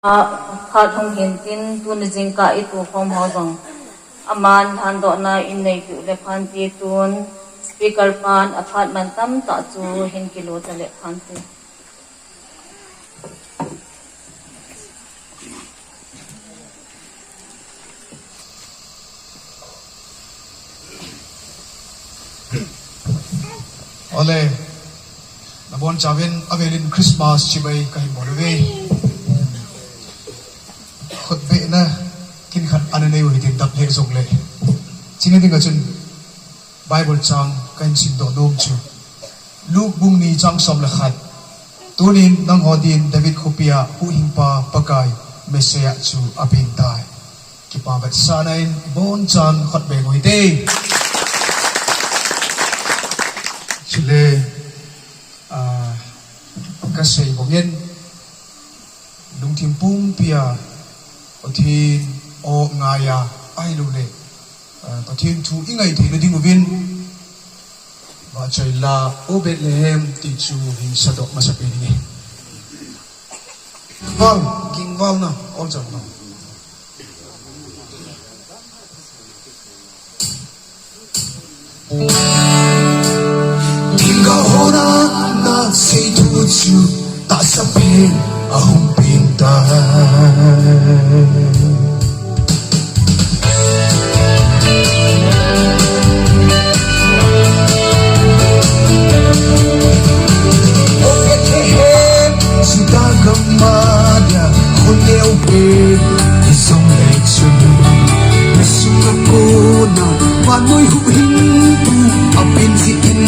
Khat hong hin tin tun jing ka itu khom ho jong aman han do na in nei tu le phan ti tun speaker pan aphat man tam ta chu hin kilo chale phan ti ole nabon chavin avelin Christmas chibai kai morwe khut ve na kin khat anane wi tin dap le zong le chini ding chun Bible chang kan sin do nom chu Luke bung ni chang som la khat tunin nang hodin David khupia hu hingpa pakai Messiah chu apin tai ki pa bat sanain bon chan khat be ngoi te chule ka sei bongin lung thim pum pia othin o ngaya ai lu le pathin thu ingai the ding win ba chai la o Bethlehem ti chu hin sadok masape ni wal king wal na all jam na tinga hona na sei tu chu ta sa pen a hum pin ta o Bethlehem su ta gamada khoneu pe song le chu su ko na wa noi hu hin tu a pen si in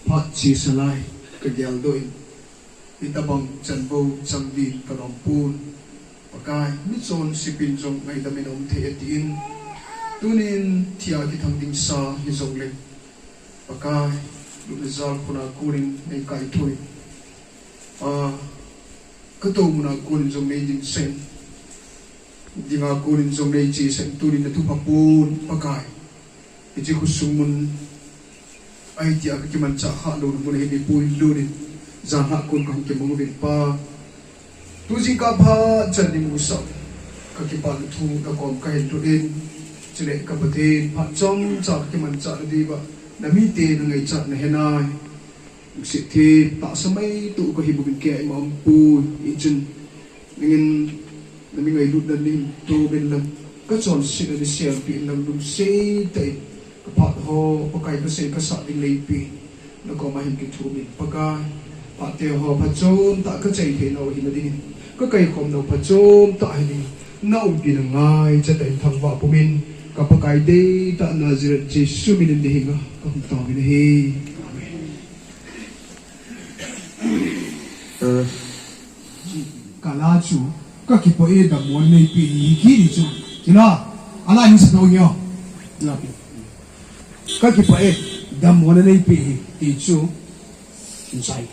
Pat chi salai ka gyal doin itabang chanbo changdin kanompun pakai mitson sipin jong ngai daminom the etin tunin thia ki thangding sa hizongle pakai luzal kuna kurin nei kai thoi kato muna kurin jong nei din sen dinga kurin jong nei chi sen turin na tu papun pakai iji kusumun ai tia ki man cha ha lo mun he ni pui lu ni zan ha kun kam ke mong vin pa tu jing ka pha chan ni mu sa ka ki pan thu ka kom ka hen tu din chile ka pathe pha chom cha ki man cha di ba na mi te na ngai cha na he nai si thi ta samai tu ko hi bu bin ke ma pu i chun ngin na mi ngai lut na ni tu ben lam ka chon si na ni siam pi lam dum se tai pat ho pakai ka se ka sa ding lei pi na ko ma hin ki thu min pakai pat te ho pa chom ta ka chei the no hi na ding ka kai khom no pa chom ta hi ni na u bi na ngai cha tai thang wa pu min ka pakai de ta na zira chi su min de hinga ka hum ta min he kala chu ka ki po e da mon nei pi ni ki ni chu kila ala hin sa no yo la pi ka ki po e da mon nei pi ti chu insai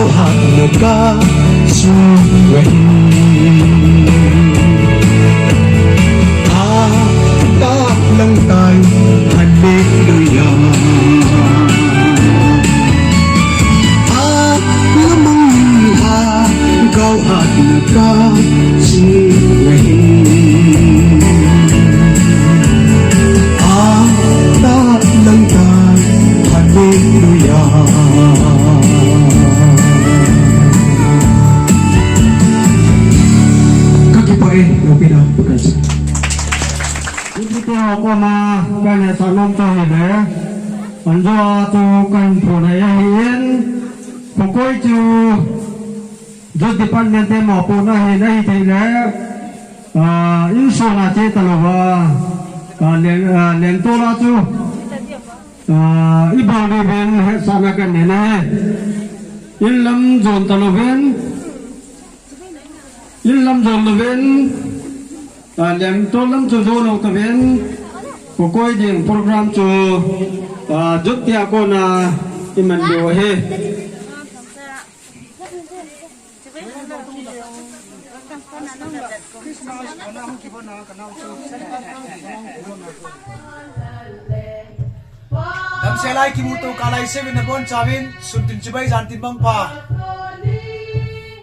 gao hat na ka su wen ta lang tay hallelujah lamang gao hat na ka su wen lang tay hallelujah kakipain yung pinapagkansa Ito ako kanya sa nung tahile. Anjo ato kan punayahin. Pukoy tu Diyos departmente mo punahin ay tahile. Inso na che talawa. Lentula tu. Ibang ribin sana kanina. Ilam zon talubin. Ilam zon lubin. Lem tolam chu zolo taben kokoi ding program chu jutya ko na iman do he Dam selai kimuto kalai seven na bon chavin suntin chibai jantin bang pa